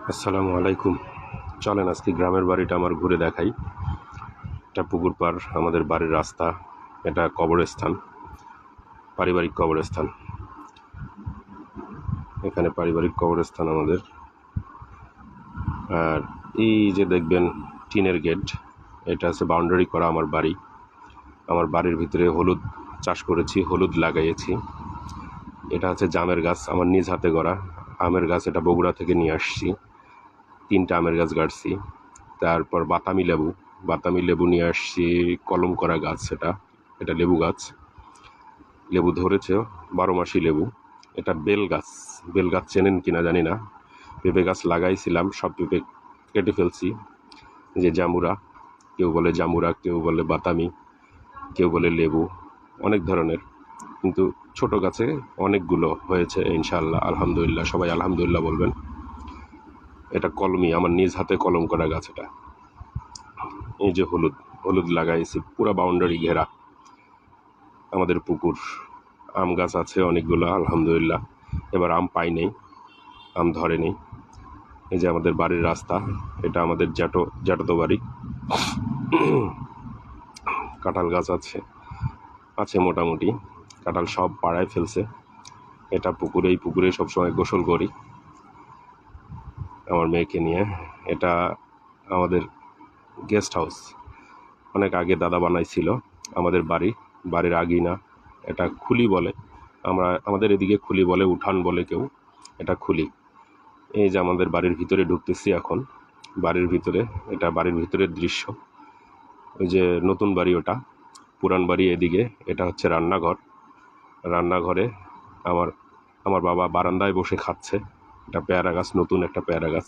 আসসালামু আলাইকুম। চলেন আজকে গ্রামের বাড়িটা আমার ঘুরে দেখাই। এটা পুকুর পাড়, আমাদের বাড়ির রাস্তা, এটা কবরস্থান, পারিবারিক কবরস্থান। এখানে পারিবারিক কবরস্থান আমাদের। আর এই যে দেখবেন টিনের গেট, এটা আছে বাউন্ডারি করা আমার বাড়ি। আমার বাড়ির ভিতরে হলুদ চাষ করেছি, হলুদ লাগাইয়েছি। এটা হচ্ছে জামের গাছ, আমার নিজ হাতে গড়া আমের গাছ। এটা বগুড়া থেকে নিয়ে আসছি, 3টা আমের গাছ গাড়ছি। তারপর বাতামি লেবু নিয়ে আসছি, কলম করা গাছ। এটা লেবু গাছ, লেবু ধরেছে, 12 মাসি লেবু। এটা বেল গাছ চেনেন কিনা জানি না। পেঁপে গাছ লাগাইছিলাম, সব পেঁপে কেটে ফেলছি। যে জামুরা, কেউ বলে জামুরা, কেউ বলে বাতামি, কেউ বলে লেবু, অনেক ধরনের। কিন্তু ছোট গাছে অনেকগুলো হয়েছে ইনশাআল্লাহ, আলহামদুলিল্লাহ। সবাই আলহামদুলিল্লাহ বলবেন। এটা কলমি, আমার নিজ হাতে কলম করা গাছ। এটা এই যে হলুদ লাগাইছি, পুরো বাউন্ডারি ঘেরা আমাদের পুকুর। আম গাছ আছে অনেকগুলো, আলহামদুলিল্লাহ। এবার আম পাই নেই, আম ধরে নেই। এই যে আমাদের বাড়ির রাস্তা, এটা আমাদের জ্যাঠতো বাড়ি। কাঁঠাল গাছ আছে মোটামুটি। কাঁঠাল সব পাড়ায় ফেলছে। এটা পুকুরে সবসময় গোসল করি আমার মেয়েকে নিয়ে। এটা আমাদের গেস্ট হাউস, অনেক আগে দাদা বানাইছিল। আমাদের বাড়ির আগেই না, এটা খুলি বলে। আমাদের এদিকে খুলি বলে, উঠান বলে কেউ। এটা খুলি। এই যে আমাদের বাড়ির ভিতরে ঢুকতেছি এখন। এটা বাড়ির ভিতরের দৃশ্য। ওই যে নতুন বাড়ি, ওটা পুরান বাড়ি এদিকে। এটা হচ্ছে রান্নাঘরে আমার বাবা বারান্দায় বসে খাচ্ছে। এটা পেয়ারা গাছ, নতুন একটা পেয়ারা গাছ।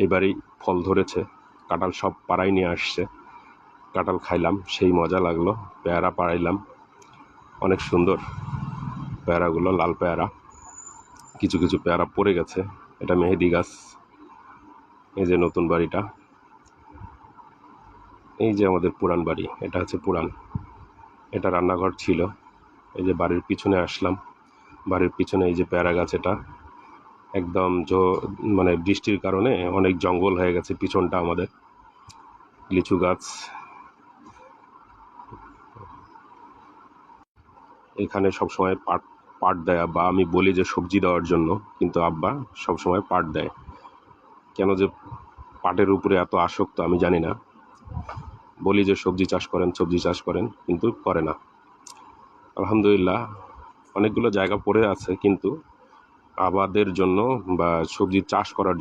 এবারেই ফল ধরেছে, কাঁঠাল সব পাড়ায় নিয়ে আসছে। কাঁঠাল খাইলাম, সেই মজা লাগলো। পেয়ারা পাড়াইলাম, অনেক সুন্দর পেয়ারাগুলো, লাল পেয়ারা। কিছু কিছু পেয়ারা পড়ে গেছে। এটা মেহেদি গাছ। এই যে নতুন বাড়িটা, এই যে আমাদের পুরান বাড়ি। এটা হচ্ছে পুরান, এটা রান্নাঘর ছিল। এই যে বাড়ির পিছনে আসলাম, বাড়ির পিছনে এই যে পেয়ারা গাছ। এটা একদম মানে বৃষ্টির কারণে অনেক জঙ্গল হয়ে গেছে পিছনটা আমাদের। লিচু গাছ, এখানে সবসময় পাট দেয় আব্বা। আমি বলি যে সবজি দেওয়ার জন্য, কিন্তু আব্বা সবসময় পাট দেয়। কেন যে পাটের উপরে এত আসক্ত আমি জানি না। বলি যে সবজি চাষ করেন, কিন্তু করে না। আলহামদুলিল্লাহ, অনেকগুলো জায়গা পড়ে আছে, কিন্তু আবাদের জন্য বা সবজি চাষ করার জন্য